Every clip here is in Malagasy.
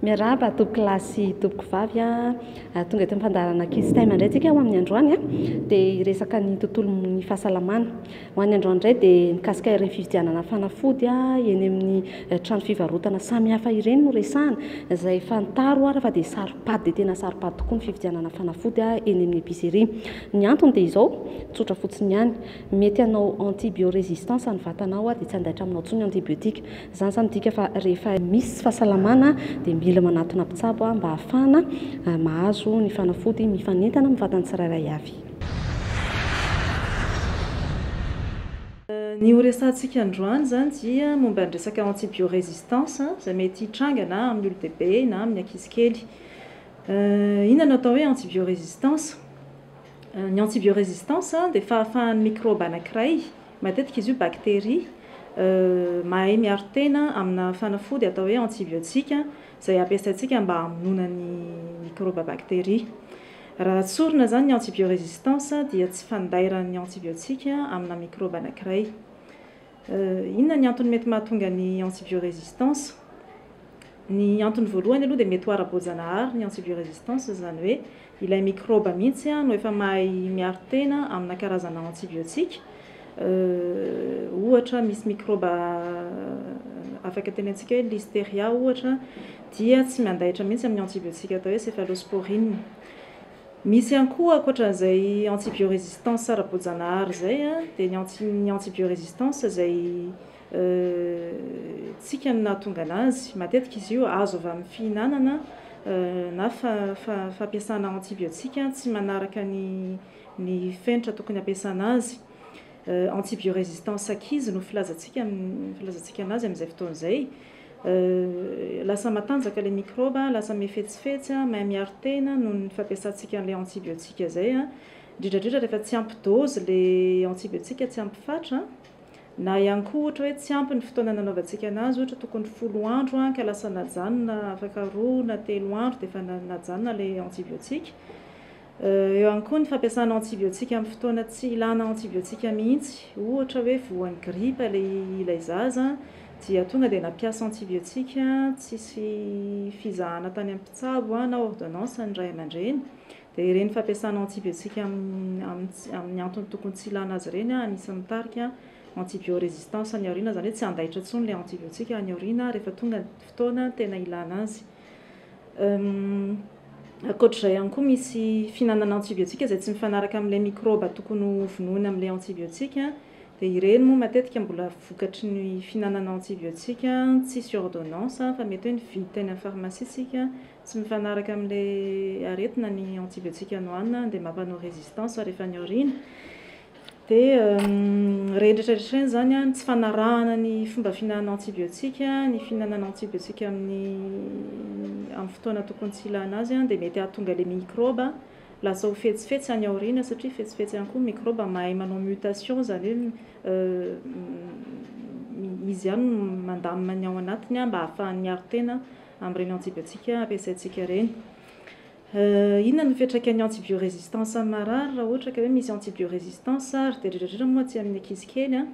Miarahaba tompoko lahy sy tompoko vavy tonga eto ampandarana kizy time indray tsika ho amin'ny androany dia resaka ny tontolon'ny fahasalamana ho an'ny androany indray dia mikasika ireny fividianana fanafody eny amin'ny trano fivarotana samihafa ireny no resahana izay fantaro fa dia saropady dia tena saropady tokoa ny fividianana fanafody eny amin'ny épicerie. Ny antony dia izao tsotra fotsiny ihany, mety hanao antibiorésistance ny vatanao dia tsy handaitra aminao intsony antibiotika. Izany zany midika fa rehefa misy tsy fahasalamana dia mila manatona mpitsabo mba hahafahana mahazo ny fanafody mifanentana amin'ny vatany tsirairay avy. Ny horesantsika androany zany dia momba ny resaka antibiorésistance izay mety hitrangana amin'ny olodehibe na amin'ny ankizy kely. Inona no atao hoe antibiorésistance? Ny antibiorésistance dia fahafahan'ny microbe anankiray, matetika izy io bakteria, mahay miaro tena amina fanafody atao hoe antibiotika izay ampiasaintsika mba hamonoana ny microbe bakteria. Raha tsorina zany ny antibiorésistance dia tsy fandairan'ny antibiotika amina microbe anankiray. Inona ny antony mety mahatonga ny antibiorésistance? Ny antony voalohany aloha dia mety ho ara-boajanahary ny antibiorésistance, izany hoe ilay microbe mihitsy no efa mahay miaro tena amina karazana antibiotika. Ohatra misy microbe afaka tenentsika hoe listeria ohatra dia tsy mandaitra mihitsy amin'ny antibiotika atao hoe céphalosporine. Misy ihany koa ankoatran'izay antibiorésistance ara-boajanahary izay dia ny antibiorésistance izay tsika no nahatonga anazy. Matetika izy io azo avy amin'ny fihinanana na fampiasana antibiotika tsy manaraka ny fenitra tokony ampiasana azy. Antibiorésistance ankizy no filazantsika anazy amin'izay fotoana izay. Lasa matanjaka ilay microbe, lasa mihafetsifetsy, mahay miaro tena noho ny fampiasantsika an'ilay antibiotika izay. Indrindrandrindra rehefa tsy ampy dose ilay antibiotika, tsy ampy fatra, na ihany koa ohatra hoe tsy ampy ny fotoana nanaovantsika anazy, ohatra tokony 10 andro ka lasa najanona afaka 2 na 3 andro dia efa najanona ilay antibiotika. Eo ihany koa ny fampiasana antibiotika amin'ny fotoana tsy ilana antibiotika mihitsy, ohatra hoe voan'ny gripa ilay zaza dia tonga dia nampiasa antibiotika tsisy fizahana tany amin'ny mpitsabo na ordonnance ny ray aman-dreny. Dia ireny fampiasana antibiotika amin'ny antony tokony tsy ilana azy ireny anisany mitarika antibiorésistance any aoriana, izany hoe tsy handaitra intsony ilay antibiotika any aoriana rehefa tonga ny fotoana tena ilana azy. Ankoatr'izay ihany koa misy fihinanana antibiotika izay tsy mifanaraka amin'ilay microbe tokony vonoina amin'ilay antibiotika. Dia ireny moa matetika mbola vokatry ny fihinanana antibiotika tsisy ordonnance fa mety hoe nividy teny amin'ny pharmacie isika, tsy mifanaraka amin'ilay aretina ny antibiotika nohanina dia mampanao résistance rehefa any aoriana. Dia rehetrarehetra zany tsy fanarahana ny fomba fihinanana antibiotika, ny fihinanana antibiotika amin'ny fotoana tokony tsy ilana azy dia mety hahatonga ilay microbe lasa ho fetsifetsy any aoriana, satria fetsifetsy ihany koa microbe mahay manao mutation, izany hoe izy ihany mandamina ny ao anatiny mba hahafahany miaro tena amin'ireny antibiotika ampiasaintsika ireny. Inona no fiantraikan'ny antibiorésistance amin'ny marary raha ohatra ka hoe misy antibiorésistance ary dia indrindrandrindra moa tsy amin'ny ankizy kely.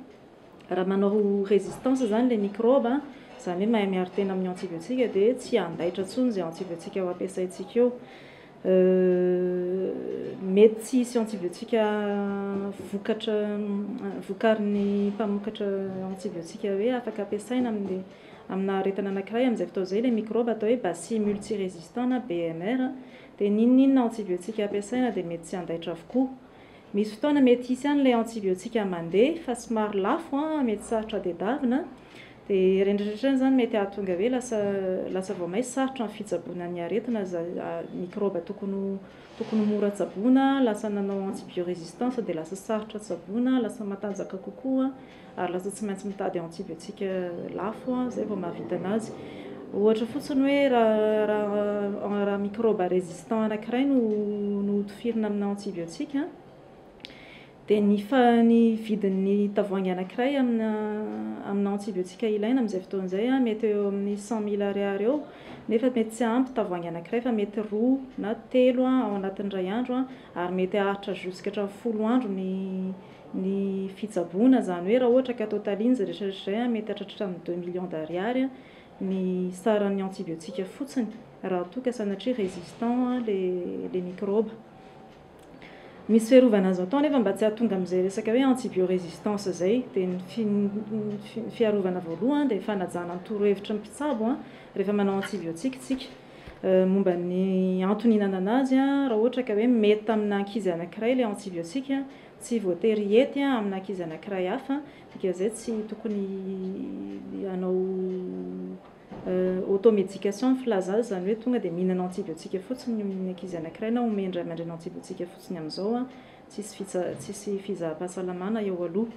Raha manao résistance zany ilay microbe, izany hoe mahay miaro tena amin'ny antibiotika dia tsy handaitra intsony izay antibiotika ho ampiasaintsika eo. Mety tsy hisy antibiotika vokarin'ny mpamokatra antibiotika hoe afaka ampiasaina amina aretina anankiray amin'izay fotoana izay ilay microbe atao hoe bacille multirésistant na BMR, dia ninninona antibiotika ampiasaina dia mety tsy handaitra avokoa. Misy fotoana mety hisy ihany ilay antibiotika mandeha fa somary lafo, mety sarotra tadiavina. Dia rehetrarehetra zany mety hahatonga hoe lasa vao may sarotra ny fitsaboana ny aretina, microbe tokony mora tsaboana, lasa nanao antibiorésistance dia lasa sarotra tsaboana, lasa matanjaka kokoa ary lasa tsy maintsy mitady antibiotika lafo izay vao mahavita anazy. Ohatra fotsiny hoe raha microbe résistant anankiray no tifirina amina antibiotika dia ny vidin'ny tavoahangy anankiray amina antibiotika ilaina amin'izay fotoana izay mety eo amin'ny 100 000 ariary eo, nefa mety tsy ampy tavoahangy anankiray fa mety 2 na 3 ao anatin'ny ray andro ary mety haharitra jusqu'à 10 andro ny fitsaboana, izany hoe raha ohatra ka totaliny izay rehetrarehetra izay mety hahatratra amin'ny 2 millions d'ariary ny saran'ny antibiotika fotsiny raha toa ka sanatria résistant les microbes. Misy fiarovana azo atao nefa mba tsy hahatonga amin'izay resaka hoe antibiorésistance zay dia ny fiarovana voalohany dia fanajana ny torohevitra ny mpitsabo rehefa manao antibiotika tsika. Momba ny antonina anazy raha ohatra ka hoe mety amina ankizy anankiray ilay antibiotika tsy voatery hety amina ankizy anankiray hafa, dikan'izay tsy tokony hanao automédication filaza azy, zany hoe tonga dia mihinana antibiotika fotsiny ny ankizy anankiray na omendra mandrena antibiotika fotsiny amin'izao tsisy fizaham-pahasalamana eo aloha.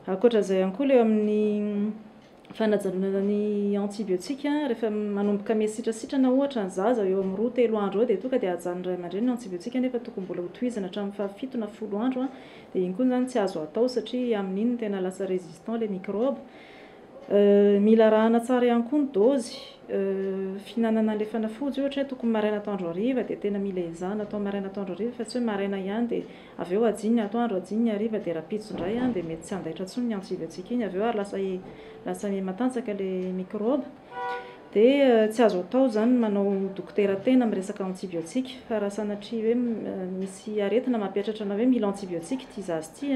Ankoatran'izay ihany koa ilay amin'ny fanajanona ny antibiotika rehefa manomboka mesitrasitrana ohatra ny zaza eo amin'ny 2-3 andro eo dia tonga dia ajanony ray aman-dreny ny antibiotika nefa tokony mbola hotohizana hatramin'ny 7 na 10 andro dia iny koa zany tsy azo atao satria amin'iny tena lasa résistant les microbes. Mila rahana tsara ihany koa ny dôzy fihinanana ilay fanafody ohatra hoe tokony maraina atoandro hariva dia tena mila ezahana atao maraina atoandro hariva fa tsy hoe maraina ihany dia avy eo adiny atoandro adiny hariva dia rapitso indray dia mety tsy handaitra intsony ny antibiotika iny, avy eo ary lasa matanjaka ilay microbe. Dia tsy azo atao zany manao dokotera tena amin'ny resaka antibiotika fa raha sanatria hoe misy aretina mampiatratra hoe mila antibiotika ity zazy ity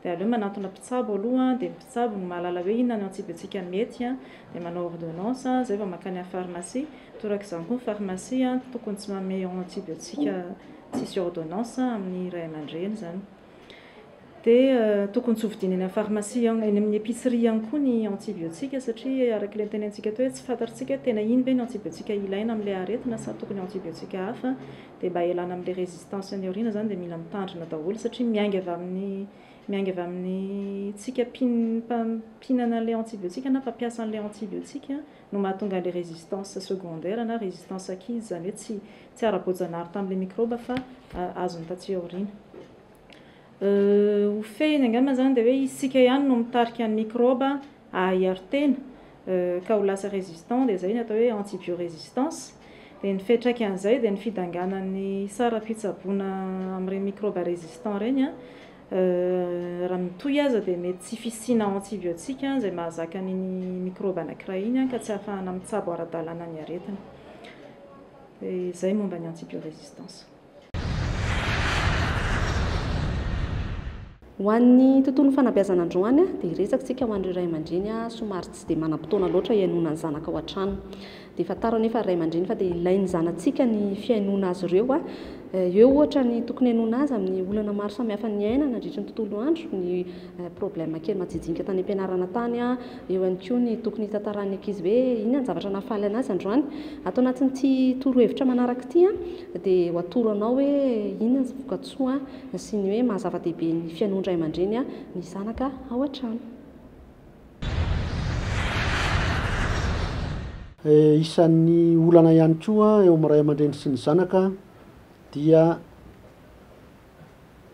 dia aleo manantona mpitsabo aloha dia mpitsabo no mahalala hoe inona ny antibiotika mety dia manao ordonnance zay vao makany amin'ny pharmacie. Torak'izany koa ny pharmacie tokony tsy manome antibiotika tsisy ordonnance amin'ny ray aman-dreny zany. Dia tokony tsy hovidina eny amin'ny pharmacie eny amin'ny épicerie ihany koa ny antibiotika satria araka ilay tenentsika teo hoe tsy fantatsika hoe tena iny ve ny antibiotika ilaina amin'ilay aretina sa tokony antibiotika hafa, dia mba hialana amin'ilay résistance ny aoriana zany dia mila mitandrina daholo satria miainga avy amin'ny tsika mpihinana an'ilay antibiotika na fampiasa an'ilay antibiotika no mahatonga an'ilay résistance secondaire na résistance acquise, zany hoe tsy ara-boajanahary tamin'ilay microbe fa azony taty aoriana. Ho fehiny angamba zany dia hoe isika ihany no mitarika ny microbe hiaro-tena ka ho lasa résistant dia zay ny atao hoe antibiorésistance. Dia ny fiantraikan'izay dia ny fidanganan'ny saram-pitsaboana amin'ireny microbe résistant ireny raha mitohy aza dia mety tsy fisiana antibiotika izay mahazaka nyny microbe anankiray iny ka tsy ahafahana mitsabo ara-dalàna ny aretina. Izay momba ny antibiorésistance. Ho an'ny tontolon'ny fanabeazana androany dia resaktsika ho an'ireo ray aman-dreny somary tsy dia manam-potoana loatra hiainona ny zanaka ao an-trano. Dia fataro nefa ray aman-dreny fa dia ilain'ny zanantsika ny fiainona azy ireo eo ohatra ny tokony hainona azy amin'ny olana maro samihafa ny aina nandritra ny tontolo andro, ny problème kely majijinika tany am-pianarana tany eo ihany koa ny tokony hitantaran'ny ankizy hoe inona ny zavatra nahafaly anazy androany. Atao anatin'ity torohevitra manaraka ity dia ho atoro anao hoe inona ny voka-tsoa sy ny hoe mahazava-dehibe ny fiainona ray aman-dreny ny zanaka ao an-trano. Isan'ny olana ihany koa eo amin'ny ray aman-dreny sy ny zanaka dia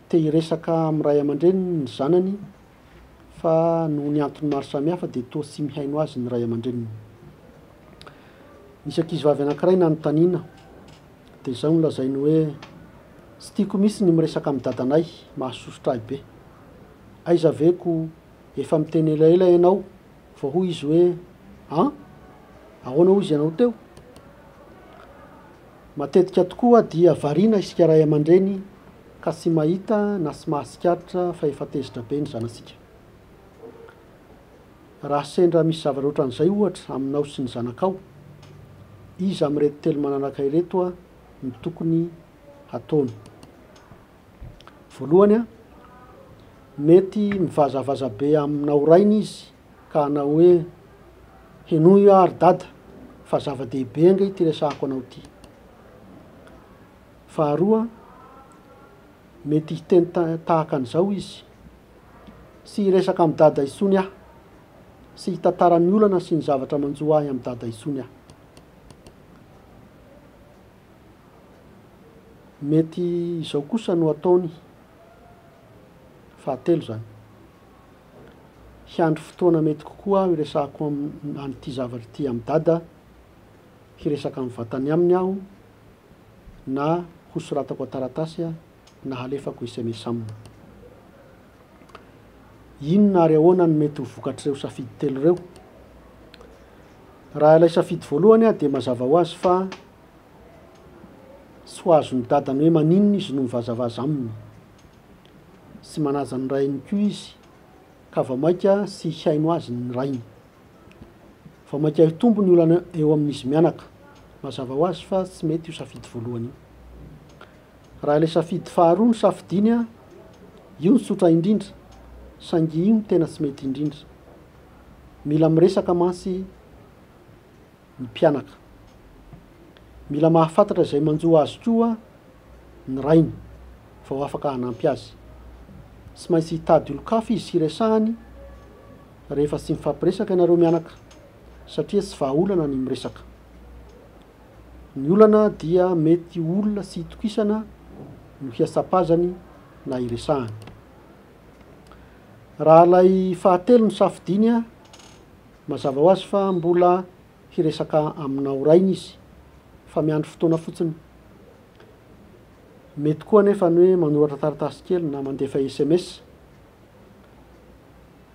te hiresaka amin'ny ray aman-dreny ny zanany fa noho ny antony maro samihafa dia toa tsy mihaino azy ny ray aman-dreniny. Nisy ankizivavy anankiray nanontaniana dia izao no lazainy hoe tsy tiako mihitsy ny miresaka amin'ny dadanay, mahasosotra ahy be. Aiza veko efa miteny elaela ianao vao hoy izy hoe ahoana hozy ianao teo? Matetika tokoa dia variana isika ray aman-dreny ka tsy mahita na tsy mahasikaritra fa efa tezitra be ny zanasika. Raha sendra misy zavatra ohatran'izay ohatra aminao sy ny zanakao, iza amin'ireto telo manaraka ireto ny tokony hataony. Voalohany mety mivazavaza be aminao rainy izy ka hanao hoe henoy ary dada fa zava-dehibe anga ity resahako anao ity. Faharoa, mety hiteny tahaka an'izao izy, sy hiresaka amin'ny dada intsony aho, sy hitantaran'ny olana sy ny zavatra manjoa ahy amin'ny dada intsony aho. Mety izao kosa no ataony. Fahatelo zany, hiandry fotoana mety kokoa hiresahako amin'ity zavatra ity amin'ny dada, hiresaka amin'ny vatany aminy aho na hosoratako an-taratasy na halefako SMS aminy. Inona ary ahoana ny mety ho vokatr'ireo safidy telo ireo? raha ilay safidy voalohany a dia mazava ho azy fa sy ho azo ny dadany hoe maninona izy no mivazavaza aminy, sy manaja ny rainy koa izy ka va maika sy hiaino azy ny rainy, fa maika hitombo ny olana eo amin'izy mianaka, mazava ho azy fa tsy mety io safidy voalohany io. Raha ilay safidy faharoa ny safidiny a, io ny tsotra indrindra, saingy io ny tena tsy mety indrindra. Mila miresaka mantsy ny mpianaka, mila mahafantatra izay manjo azy koa ny rainy fa ho afaka hanampy azy. Tsy maintsy hitady olo-kafa izy hiresahany rehefa tsy mifampiresaka ianareo mianaka, satria tsy vahaolana ny miresaka. Ny olana dia mety olona sy hitokisana no hiasapazany na hiresahany. Raha ilay fahatelo ny safidiny a, mazava ho azy fa mbola hiresaka aminao rainy izy, fa miandry fotoana fotsiny. Mety koa nefa ny hoe manoratra taratasy kely na mandefa SMS.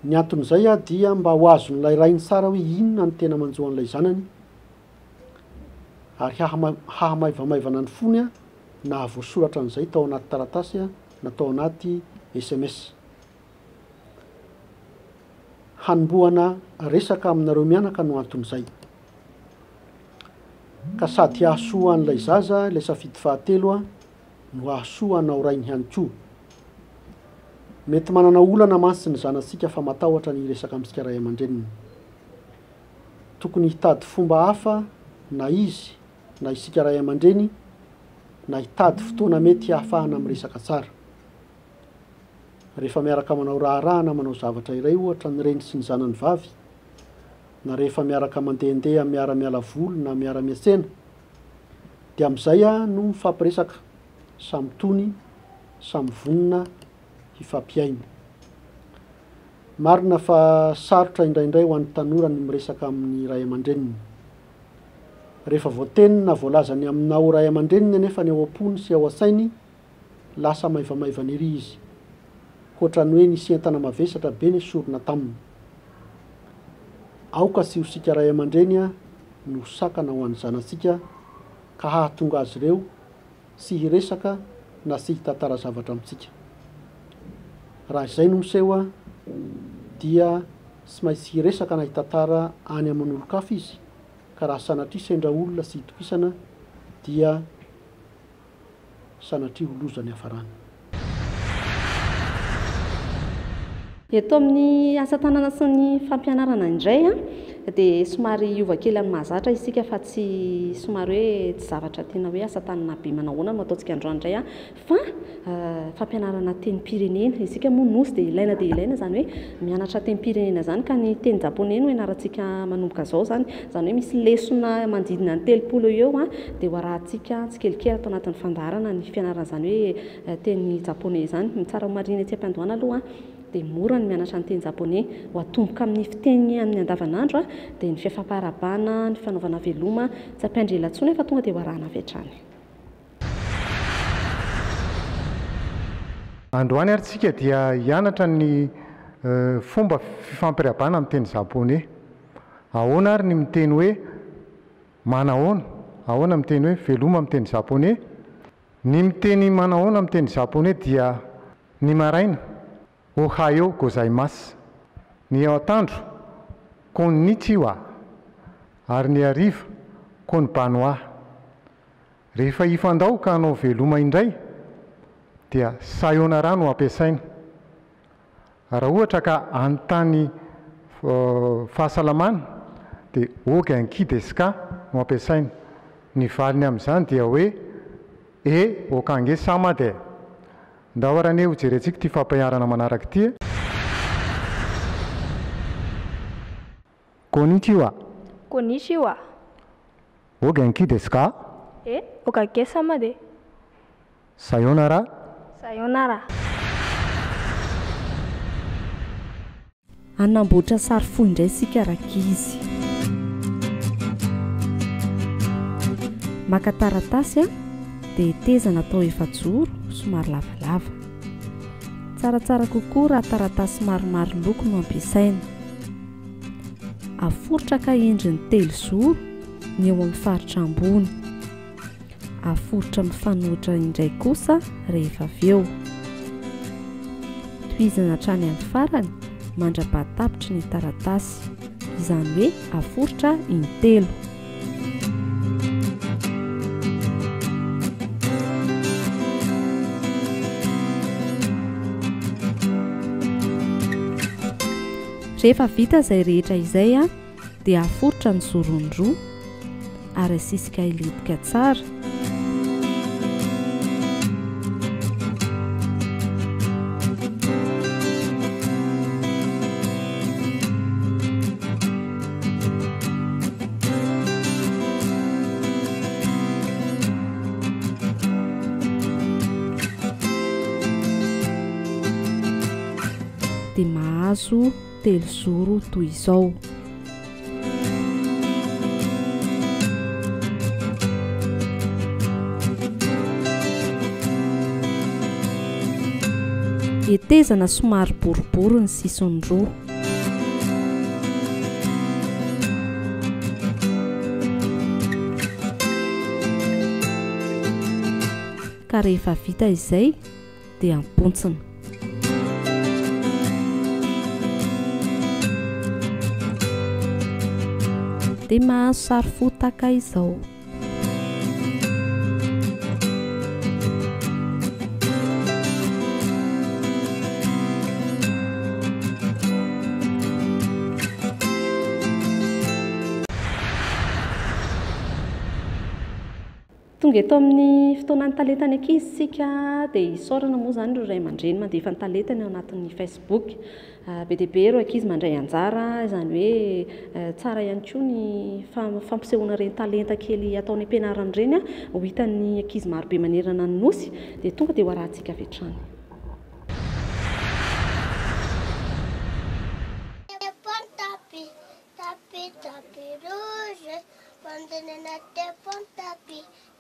Ny anton'izay a dia mba ho azon'ilay rainy tsara hoe inona ny tena manjoan'ilay zanany, ary hahamaivamaivana ny fony a na voasoratra an'izay tao anaty taratasy a na tao anaty SMS. Hanombohana resaka aminareo mianaka no anton'izay, ka sady hahasoa an'ilay zaza ilay safidy fahatelo a no hahasoa anao rainy ihany koa. Mety manana olana mantsy ny zanantsika fa matahotra ny resaka amintsika ray aman-dreniny. Tokony hitady fomba hafa na izy na isika ray aman-dreny, na hitady fotoana mety hahafahana miresaka tsara. Rehefa miaraka manao raharaha na manao zavatra iray ohatra ny reny sy ny zanany vavy, na rehefa miaraka mandehandeha miara-miala voly na miara-miatsena, dia amin'izay a no mifampiresaka, samy tony, samy vonona hifampiaina. Marina fa sarotra indraindray ho an'ny tanora ny miresaka amin'ny ray aman-dreniny. Rehefa voateniny na voalazany aminao ray aman-dreniny anefa ny ao am-pony sy ao an-tsainy, lasa maivamaivana ery izy, ohatrany hoe nisy entana mavesatra be ny sorona taminy. Aoka sy ho sika ray aman-dreny a no sakana ho an'ny zanantsika ka hahatonga azy ireo sy hiresaka na sy hitantara zavatra amintsika. Raha izay no miseho a, dia tsy maintsy hiresaka na hitantara any amin'olo-kafa izy, ka raha sanatria sendra olona sy hitokisana dia sanatria holozany hafarany. Eto amin'ny asa tanana sy ny fampianarana indray a, dia somary ova kely amin'ny mahazatra isika fa tsy somary hoe tsy zavatra tena hoe asa tanana be manahoana no ataontsika androany indray a, fa fampianarana tenim-pirenena. Isika moa nosy dia ilaina zany hoe mianatra tenim-pirenena zany, ka ny teny japoney no ianarantsika manomboka zao zany hoe misy lesona manodidina ny 30 eo a, dia ho arahantsika tsikelikely atao anatin'ny fandaharana ny fianarana zany hoe teny japoney zany. Mitsara ho marina etsy am-piandohana aloha dia mora ny mianatra ny teny japoney, ho atomboka amin'ny fiteny amin'ny andavanandro a, dia ny fifampaharabana, ny fanaovana veloma tsy ampiandrela intsony fa tonga dia ho arahana avy hatrany. Androany ary tsika dia hianatra ny fomba fifampirabana amin'ny teny japoney. Ahoana ary ny miteny hoe manahoana, ahoana miteny hoe veloma amin'ny teny japoney. Ny miteny manahoana amin'ny teny japoney dia ny maraina Ohayo gozaimasu, ny atoandro konnichiwa, ary ny hariva konbanwa. Rehefa hifandao ka hanao veloma indray dia sayonara no ampiasaina. Raha ohatra ka anontany fahasalamana dia ogenki desu ka no ampiasaina. Ny valiny amin'izany dia hoe okange samade. Ndao arane ho jerentsika ty fampianarana manaraka ity. Konnichiwa. Konnichiwa. Ogenki desu ka? Okange samade. Sayonara. Sayonara. Anamboatra sary fo indray sika rakizy. Maka taratasy a, dia tezana atao efajoro somary lavalava. Tsaratsara kokoa raha taratasy maromaro loko no ampiasaina. aforotra ka endriny telozoro ny eo amin'ny faritra ambony, aforotra mifanohitra indray kosa rehefa avy eo. Tohizana hatrany amin'ny farany mandra-pahatapitry ny taratasy, izany hoe aforotra intelo. Rehefa vita izay rehetra izay dia aforotra ny zorony roa ary asisika iletika tsara. Dia mahazo telozoro toy izao. Etezana somary boribory ny sisiny roa. Ka rehefa vita izay dia ampontsina. Dia mahazo sary fo tahaka izao. Tonga eto amin'ny fotoanan'ny talentany ankizy isika, dia isaorana moa izany ireo ray aman-dreny mandefa ny talentany ao anatin'ny Facebook. Be dia be ireo ankizy mandray anjara, izany hoe tsara ihany koa ny fampisehoana ireny talenta kely ataony ampianarana ireny ho hitan'ny ankizy marobe manerana ny nosy, dia tonga dia ho arahantsika avy hatrany.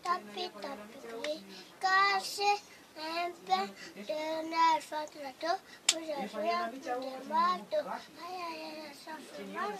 Tapis gris, caché un pain de neige sur le dos, vous avez un peu de marteau. Aïe aïe aïe, ça fait mal.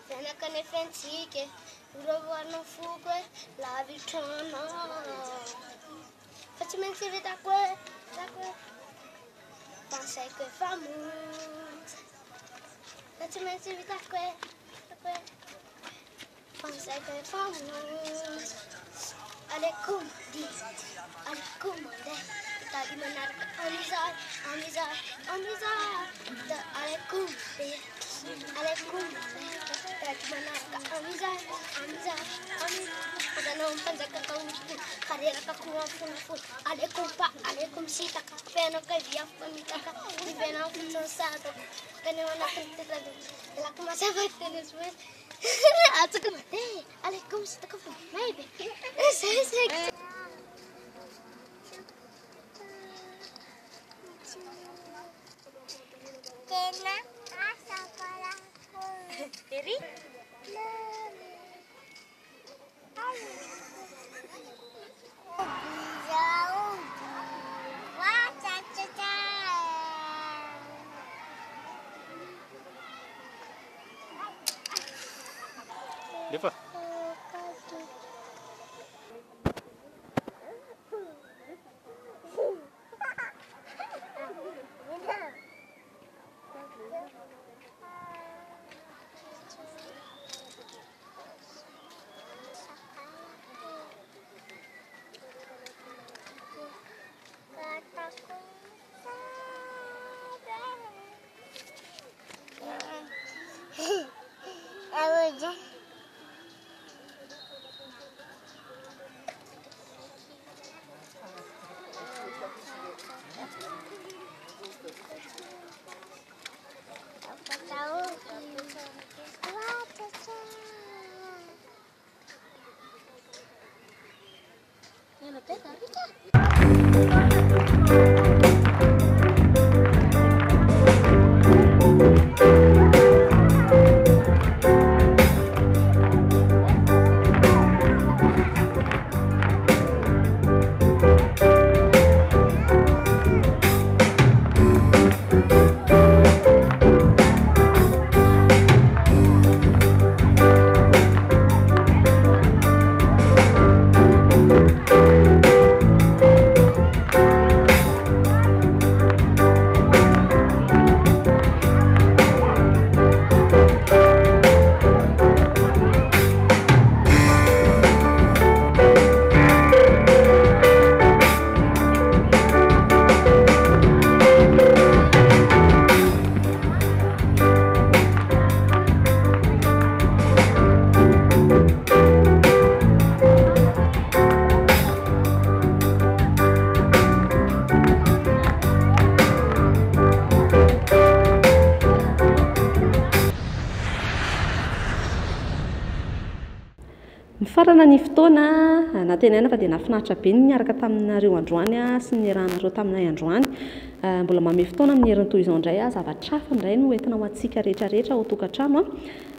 Fianaka ny fiantsika orovoanao foko hoe lavitrana fa tsy maintsy vitako hoe pansaiko efa monja fa tsy maintsy vitako hoe pansaiko efa monja aleko mandeha tady manaraka amizay aleko tady manaraka amizay adanao mipanjakaka otriko kareraka koa fonofony aleko misitaka fianaka viafaka mitaka ivenao fitsonsatako kaneo anatiny tetado lako masavaky tenesme atsaka mandeha aleko misitaka fo maybe Kena sekolah Diri jauh wah caca Defa Mifarana ny fotoana natenaina fa dia nafinaritra be ny niaraka taminareo androany sy ny rahanareo taminay androany. Mbola manome fotoana amin'ny herin'ny toy izao indray zavatra hafa indray no entina ho antsika rehetrarehetra ao tokantrano.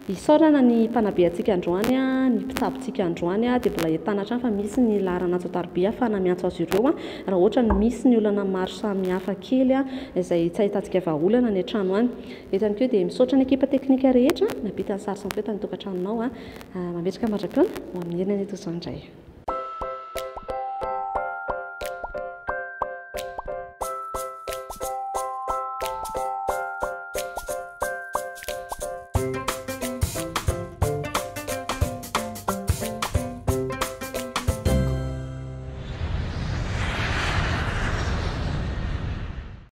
Isaorana ny mpanabe antsika androany, ny mpitsabontsika androany dia mbola entana hatrany fa misy ny laharana azo tarobia ahafahana miantso azy ireo raha ohatra ny misy ny olana maro samihafa kely izay tsy ahitantsika vahaolana ny an-trano any. Eto ihany koa dia misaotra ny ekipa teknika rehetra nampita ny sary sy ny toetany tokantranonao. Mametraka mandrakona ho amin'ny herin'ny toy izao indray.